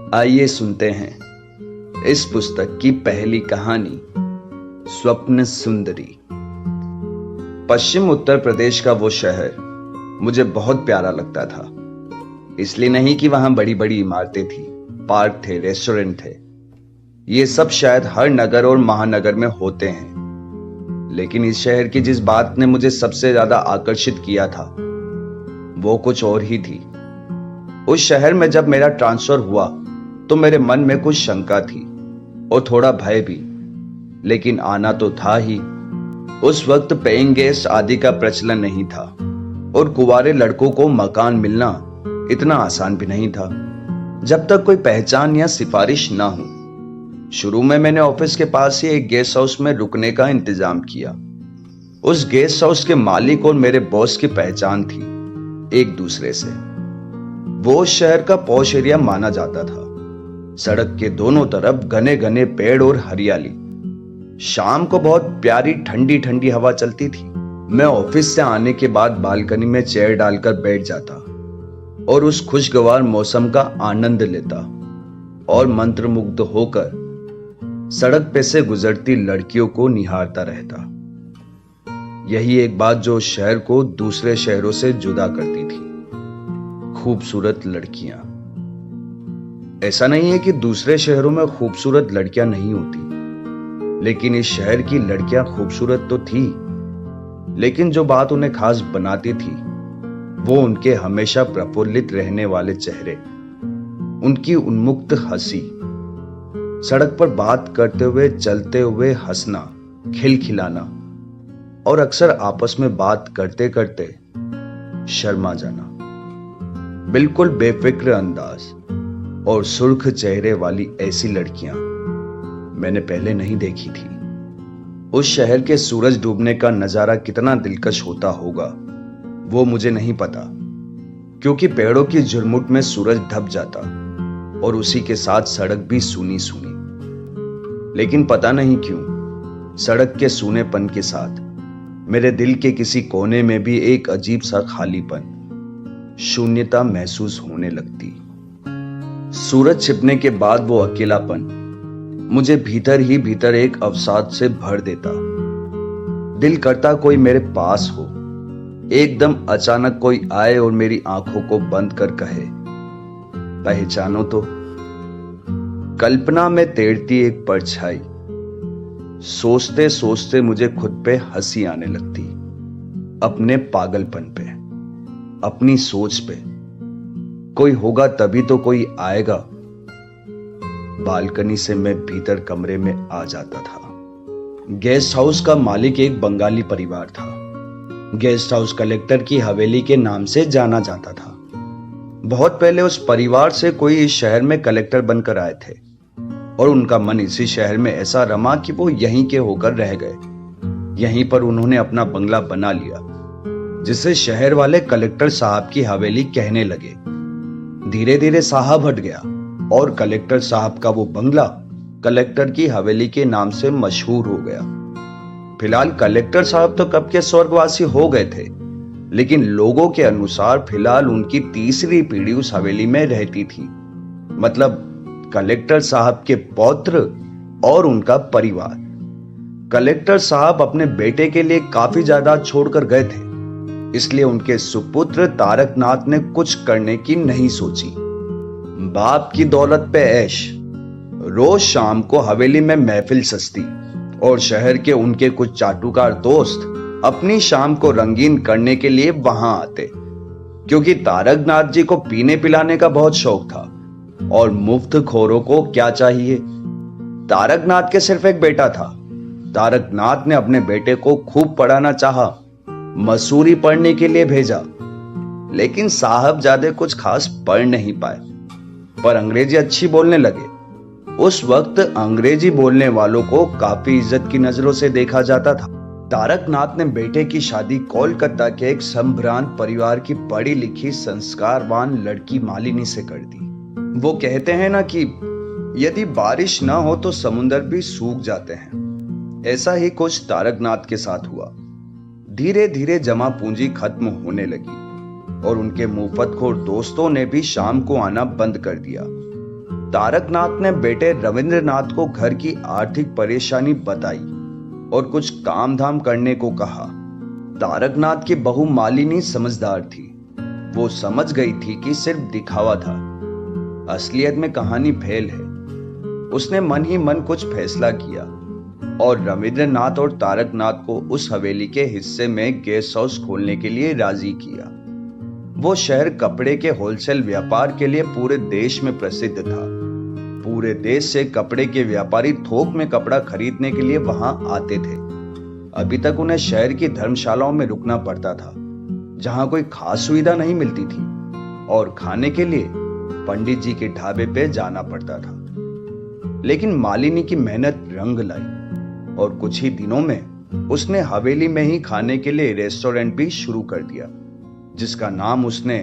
आइए सुनते हैं इस पुस्तक की पहली कहानी, स्वप्न सुंदरी। पश्चिम उत्तर प्रदेश का वो शहर मुझे बहुत प्यारा लगता था। इसलिए नहीं कि वहां बड़ी बड़ी इमारतें थी, पार्क थे, रेस्टोरेंट थे। ये सब शायद हर नगर और महानगर में होते हैं, लेकिन इस शहर की जिस बात ने मुझे सबसे ज्यादा आकर्षित किया था वो कुछ और ही थी। उस शहर में जब मेरा ट्रांसफर हुआ तो मेरे मन में कुछ शंका थी और थोड़ा भय भी, लेकिन आना तो था ही। उस वक्त पेइंग गेस्ट आदि का प्रचलन नहीं था और कुंवारे लड़कों को मकान मिलना इतना आसान भी नहीं था जब तक कोई पहचान या सिफारिश ना हो। शुरू में मैंने ऑफिस के पास ही एक गेस्ट हाउस में रुकने का इंतजाम किया। उस गेस्ट हाउस के मालिक और मेरे बॉस की पहचान थी एक दूसरे से। वो उस शहर का पॉश एरिया माना जाता था। सड़क के दोनों तरफ घने घने पेड़ और हरियाली। शाम को बहुत प्यारी ठंडी ठंडी हवा चलती थी। मैं ऑफिस से आने के बाद बालकनी में चेयर डालकर बैठ जाता और उस खुशगवार मौसम का आनंद लेता और मंत्रमुग्ध होकर सड़क पे से गुजरती लड़कियों को निहारता रहता। यही एक बात जो शहर को दूसरे शहरों से जुदा करती थी, खूबसूरत लड़कियां। ऐसा नहीं है कि दूसरे शहरों में खूबसूरत लड़कियां नहीं होती, लेकिन इस शहर की लड़कियां खूबसूरत तो थी, लेकिन जो बात उन्हें खास बनाती थी वो उनके हमेशा प्रफुल्लित रहने वाले चेहरे, उनकी उन्मुक्त हंसी, सड़क पर बात करते हुए चलते हुए हंसना, खिलखिलाना और अक्सर आपस में बात करते करते शर्मा जाना। बिल्कुल बेफिक्र अंदाज और सुर्ख चेहरे वाली ऐसी लड़कियां मैंने पहले नहीं देखी थी। उस शहर के सूरज डूबने का नजारा कितना दिलकश होता होगा वो मुझे नहीं पता, क्योंकि पेड़ों की झुरमुट में सूरज ढप जाता और उसी के साथ सड़क भी सूनी सूनी। लेकिन पता नहीं क्यों सड़क के सूनेपन के साथ मेरे दिल के किसी कोने में भी एक अजीब सा खालीपन, शून्यता महसूस होने लगती। सूरज छिपने के बाद वो अकेलापन मुझे भीतर ही भीतर एक अवसाद से भर देता। दिल करता कोई मेरे पास हो, एकदम अचानक कोई आए और मेरी आंखों को बंद कर कहे, पहचानो तो। कल्पना में तैरती एक परछाई। सोचते सोचते मुझे खुद पे हंसी आने लगती, अपने पागलपन पे, अपनी सोच पे। कोई होगा तभी तो कोई आएगा। बालकनी से मैं भीतर कमरे में आ जाता था। गेस्ट हाउस का मालिक एक बंगाली परिवार था। गेस्ट हाउस कलेक्टर की हवेली के नाम से जाना जाता था। बहुत पहले उस परिवार से कोई इस शहर में कलेक्टर बनकर आए थे और उनका मन इसी शहर में ऐसा रमा कि वो यहीं के होकर रह गए। यहीं पर उन्होंने अपना बंगला बना लिया, जिसे शहर वाले कलेक्टर साहब की हवेली कहने लगे। धीरे धीरे साहब हट गया और कलेक्टर साहब का वो बंगला कलेक्टर की हवेली के नाम से मशहूर हो गया। फिलहाल कलेक्टर साहब तो कब के स्वर्गवासी हो गए थे, लेकिन लोगों के अनुसार फिलहाल उनकी तीसरी पीढ़ी उस हवेली में रहती थी। मतलब कलेक्टर साहब के पौत्र और उनका परिवार। कलेक्टर साहब अपने बेटे के लिए काफी जायदाद छोड़कर गए थे, इसलिए उनके सुपुत्र तारकनाथ ने कुछ करने की नहीं सोची। बाप की दौलत पे ऐश। रोज शाम को हवेली में महफिल सजती और शहर के उनके कुछ चाटुकार दोस्त अपनी शाम को रंगीन करने के लिए वहां आते, क्योंकि तारकनाथ जी को पीने पिलाने का बहुत शौक था और मुफ्त खोरों को क्या चाहिए। तारकनाथ के सिर्फ एक बेटा था। तारकनाथ ने अपने बेटे को खूब पढ़ाना चाहा, मसूरी पढ़ने के लिए भेजा, लेकिन साहबजादे कुछ खास पढ़ नहीं पाए, पर अंग्रेजी अच्छी बोलने लगे। उस वक्त अंग्रेजी बोलने वालों को काफी इज्जत की नजरों से देखा जाता था। तारकनाथ ने बेटे की शादी कोलकाता के एक संभ्रांत परिवार की पढ़ी लिखी संस्कारवान लड़की मालिनी से कर दी। वो कहते हैं ना कि यदि बारिश ना हो तो समुंदर भी सूख जाते हैं। ऐसा ही कुछ तारकनाथ के साथ हुआ। धीरे धीरे जमा पूंजी खत्म होने लगी और उनके मुफ्तखोर दोस्तों ने भी शाम को आना बंद कर दिया। तारकनाथ ने बेटे रविंद्रनाथ को घर की आर्थिक परेशानी बताई और कुछ काम धाम करने को कहा। तारकनाथ की बहू मालिनी समझदार थी। वो समझ गई थी कि सिर्फ दिखावा था, असलियत में कहानी फेल है। उसने मन ही मन कुछ फैसला किया और रविंद्रनाथ और तारकनाथ को उस हवेली के हिस्से में गेस्ट हाउस खोलने के लिए राजी किया। वो शहर कपड़े के होलसेल व्यापार के लिए पूरे देश में प्रसिद्ध था। पूरे देश से कपड़े के व्यापारी थोक में कपड़ा खरीदने के लिए वहां आते थे। अभी तक उन्हें शहर की धर्मशालाओं में रुकना पड़ता था, जहां कोई खास सुविधा नहीं मिलती थी, और खाने के लिए पंडित जी के ढाबे पे जाना पड़ता था। लेकिन मालिनी की मेहनत रंग लाई और कुछ ही दिनों में उसने हवेली में ही खाने के लिए रेस्टोरेंट भी शुरू कर दिया, जिसका नाम उसने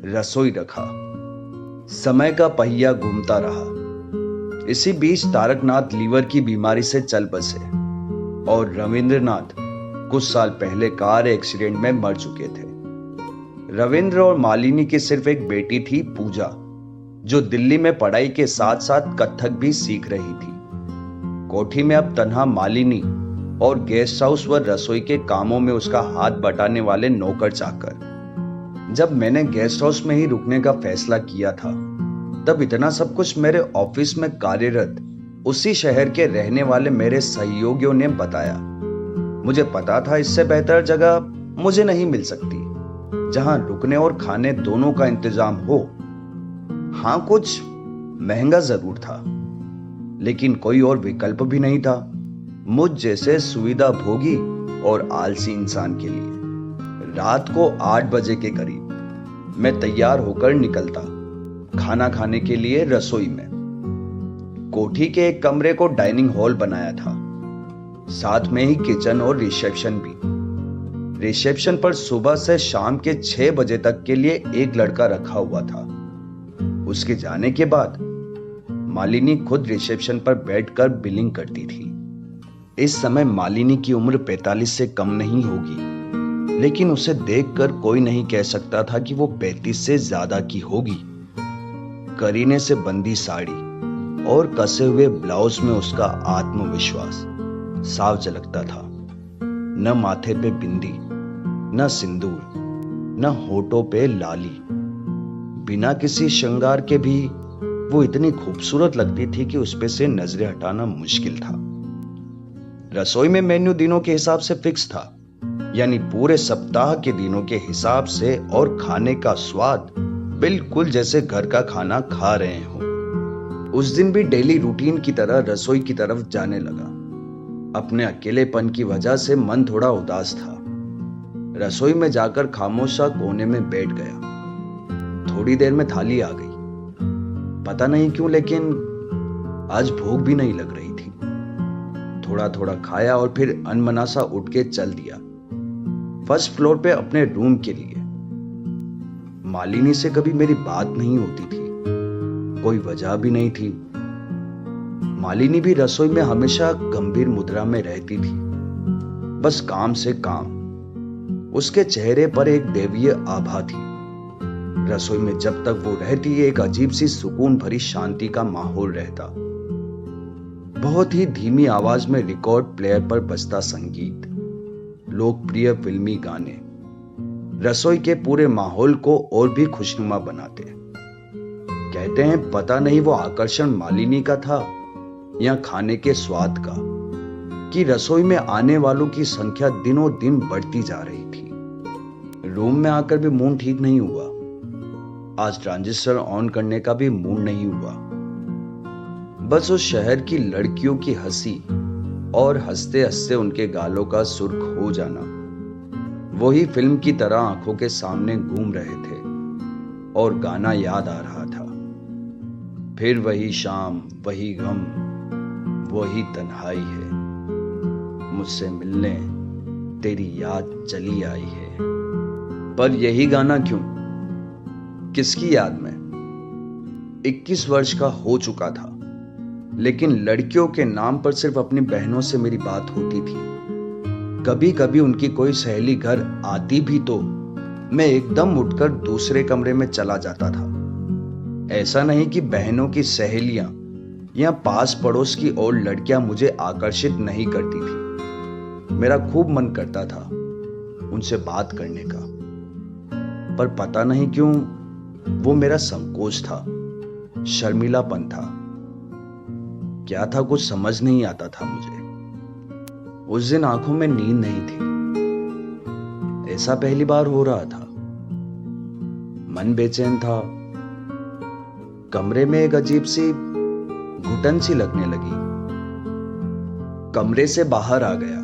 रसोई रखा। समय का पहिया घूमता रहा। इसी बीच तारकनाथ लीवर की बीमारी से चल बसे और रविंद्रनाथ कुछ साल पहले कार एक्सीडेंट में मर चुके थे। रविंद्र और मालिनी की सिर्फ एक बेटी थी, पूजा, जो दिल्ली में पढ़ाई के साथ साथ कथक भी सीख रही थी। कोठी में अब तन्हा मालिनी और गेस्ट हाउस व रसोई के कामों में उसका हाथ बटाने वाले नौकर चाकर। जब मैंने गेस्ट हाउस में ही रुकने का फैसला किया था, तब इतना सब कुछ मेरे ऑफिस में कार्यरत उसी शहर के रहने वाले मेरे सहयोगियों ने बताया। मुझे पता था इससे बेहतर जगह मुझे नहीं मिल सकती, जहां रुकने और खाने दोनों का इंतजाम हो। हाँ, कुछ महंगा जरूर था, लेकिन कोई और विकल्प भी नहीं था मुझ जैसे सुविधा भोगी और आलसी इंसान के लिए। रात को 8 बजे के करीब मैं तैयार होकर निकलता खाना खाने के लिए रसोई में। कोठी के एक कमरे को डाइनिंग हॉल बनाया था, साथ में ही किचन और रिसेप्शन भी। रिसेप्शन पर सुबह से शाम के 6 बजे तक के लिए एक लड़का रखा हुआ था। उसके जाने के बाद मालिनी खुद रिसेप्शन पर बैठकर बिलिंग करती थी। इस समय मालिनी की उम्र 45 से कम नहीं होगी, लेकिन उसे देखकर कोई नहीं कह सकता था कि वो 35 से ज्यादा की होगी। करीने से बंदी साड़ी और कसे हुए ब्लाउज में उसका आत्मविश्वास साफ झलकता था। न माथे पे बिंदी, न सिंदूर, न होठों पे लाली। बिना किसी श्रृंगार के भी वो इतनी खूबसूरत लगती थी कि उस पे से नजरें हटाना मुश्किल था। रसोई में मेन्यू दिनों के हिसाब से फिक्स था, यानी पूरे सप्ताह के दिनों के हिसाब से, और खाने का स्वाद बिल्कुल जैसे घर का खाना खा रहे हो। उस दिन भी डेली रूटीन की तरह रसोई की तरफ जाने लगा। अपने अकेलेपन की वजह से मन थोड़ा उदास था। रसोई में जाकर खामोशा कोने में बैठ गया। थोड़ी देर में थाली आ गई। पता नहीं क्यों, लेकिन आज भूख भी नहीं लग रही थी। थोड़ा थोड़ा खाया और फिर अनमना सा उठ के चल दिया फर्स्ट फ्लोर पे अपने रूम के लिए। मालिनी से कभी मेरी बात नहीं होती थी, कोई वजह भी नहीं थी। मालिनी भी रसोई में हमेशा गंभीर मुद्रा में रहती थी, बस काम से काम। उसके चेहरे पर एक दैवीय आभा थी। रसोई में जब तक वो रहती, एक अजीब सी सुकून भरी शांति का माहौल रहता। बहुत ही धीमी आवाज में रिकॉर्ड प्लेयर पर बजता संगीत, लोकप्रिय फिल्मी गाने रसोई के पूरे माहौल को और भी खुशनुमा बनाते। कहते हैं पता नहीं वो आकर्षण मालिनी का था या खाने के स्वाद का, कि रसोई में आने वालों की संख्या दिनों दिन बढ़ती जा रही थी। रूम में आकर भी मूड ठीक नहीं हुआ। आज ट्रांजिस्टर ऑन करने का भी मूड नहीं हुआ। बस उस शहर की लड़कियों की हंसी और हंसते हंसते उनके गालों का सुर्ख हो जाना वही फिल्म की तरह आंखों के सामने घूम रहे थे, और गाना याद आ रहा था। फिर वही शाम, वही गम, वही तन्हाई है, मुझसे मिलने तेरी याद चली आई है। पर यही गाना क्यों, किसकी याद में? 21 वर्ष का हो चुका था, लेकिन लड़कियों के नाम पर सिर्फ अपनी बहनों से मेरी बात होती थी। कभी कभी उनकी कोई सहेली घर आती भी तो मैं एकदम उठकर दूसरे कमरे में चला जाता था। ऐसा नहीं कि बहनों की सहेलियां या पास पड़ोस की और लड़कियां मुझे आकर्षित नहीं करती थी। मेरा खूब मन करता था उनसे बात करने का, पर पता नहीं क्यों वो मेरा संकोच था, शर्मीलापन था। क्या था कुछ समझ नहीं आता था मुझे। उस दिन आंखों में नींद नहीं थी। ऐसा पहली बार हो रहा था। मन बेचैन था। कमरे में एक अजीब सी घुटन सी लगने लगी। कमरे से बाहर आ गया।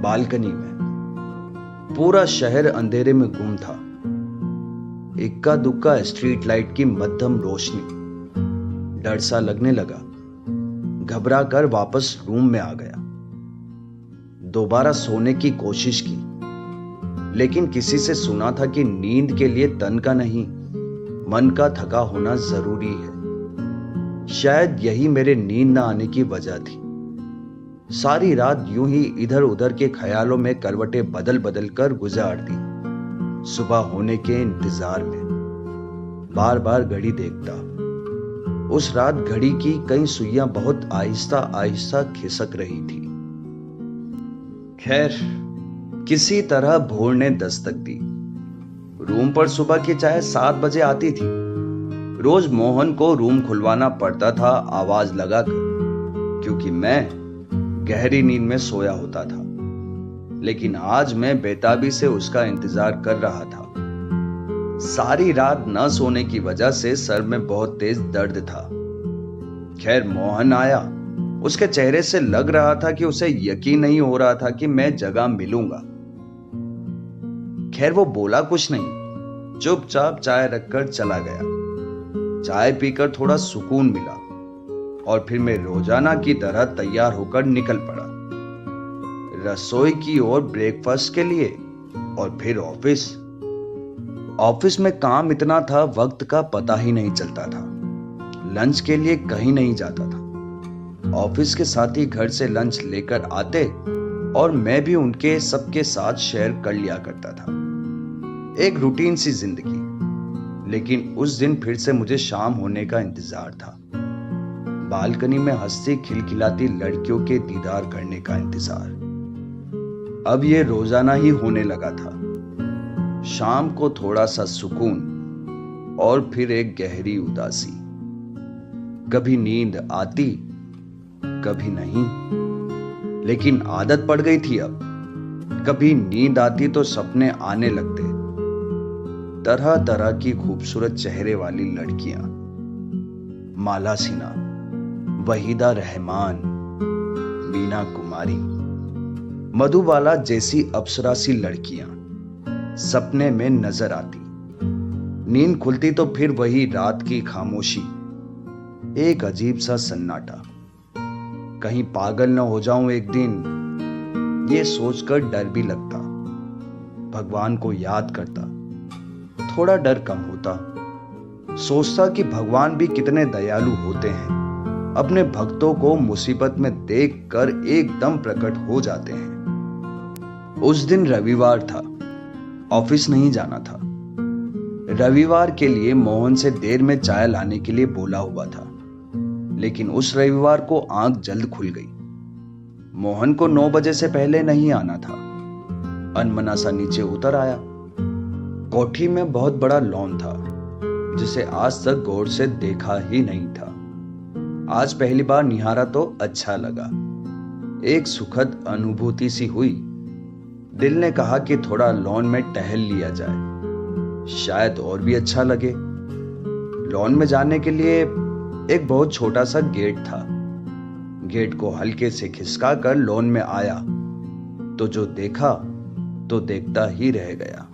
बालकनी में पूरा शहर अंधेरे में गुम था। इक्का दुक्का स्ट्रीट लाइट की मध्यम रोशनी। डर सा लगने लगा। घबरा कर वापस रूम में आ गया। दोबारा सोने की कोशिश की, लेकिन किसी से सुना था कि नींद के लिए तन का नहीं, मन का थका होना जरूरी है। शायद यही मेरे नींद न आने की वजह थी। सारी रात यूं ही इधर उधर के ख्यालों में करवटें बदल बदल कर गुजार दी। सुबह होने के इंतजार में बार बार घड़ी देखता। उस रात घड़ी की कई सुइयां बहुत आहिस्ता आहिस्ता खिसक रही थी। खैर, किसी तरह भोर ने दस्तक दी। रूम पर सुबह की चाय 7 बजे आती थी। रोज मोहन को रूम खुलवाना पड़ता था आवाज लगाकर, क्योंकि मैं गहरी नींद में सोया होता था। लेकिन आज मैं बेताबी से उसका इंतजार कर रहा था। सारी रात न सोने की वजह से सर में बहुत तेज दर्द था। खैर, मोहन आया। उसके चेहरे से लग रहा था कि उसे यकीन नहीं हो रहा था कि मैं जगह मिलूंगा। खैर, वो बोला कुछ नहीं, चुपचाप चाय रखकर चला गया। चाय पीकर थोड़ा सुकून मिला और फिर मैं रोजाना की तरह तैयार होकर निकल पड़ा, रसोई की ओर ब्रेकफास्ट के लिए और फिर ऑफिस। ऑफिस में काम इतना था, वक्त का पता ही नहीं चलता था। लंच के लिए कहीं नहीं जाता था। ऑफिस के साथी घर से लंच लेकर आते और मैं भी उनके सबके साथ शेयर कर लिया करता था। एक रूटीन सी जिंदगी। लेकिन उस दिन फिर से मुझे शाम होने का इंतजार था। बालकनी में हंसती खिलखिलाती लड़कियों के दीदार करने का इंतजार। अब ये रोजाना ही होने लगा था। शाम को थोड़ा सा सुकून और फिर एक गहरी उदासी। कभी नींद आती, कभी नहीं, लेकिन आदत पड़ गई थी अब। कभी नींद आती तो सपने आने लगते, तरह तरह की खूबसूरत चेहरे वाली लड़कियां, माला सिन्हा, वहीदा रहमान, मीना कुमारी, मधुबाला जैसी अप्सरासी लड़कियां सपने में नजर आती। नींद खुलती तो फिर वही रात की खामोशी, एक अजीब सा सन्नाटा। कहीं पागल न हो जाऊं एक दिन, ये सोचकर डर भी लगता। भगवान को याद करता, थोड़ा डर कम होता। सोचता कि भगवान भी कितने दयालु होते हैं, अपने भक्तों को मुसीबत में देखकर एकदम प्रकट हो जाते हैं। उस दिन रविवार था, ऑफिस नहीं जाना था। रविवार के लिए मोहन से देर में चाय लाने के लिए बोला हुआ था, लेकिन उस रविवार को आंख जल्द खुल गई। मोहन को 9 बजे से पहले नहीं आना था। अनमना सा नीचे उतर आया। कोठी में बहुत बड़ा लॉन था, जिसे आज तक गौर से देखा ही नहीं था। आज पहली बार निहारा तो अच्छा लगा। एक सुखद अनुभूति सी हुई। दिल ने कहा कि थोड़ा लॉन में टहल लिया जाए, शायद और भी अच्छा लगे। लॉन में जाने के लिए एक बहुत छोटा सा गेट था। गेट को हल्के से खिसका कर लॉन में आया तो जो देखा तो देखता ही रह गया।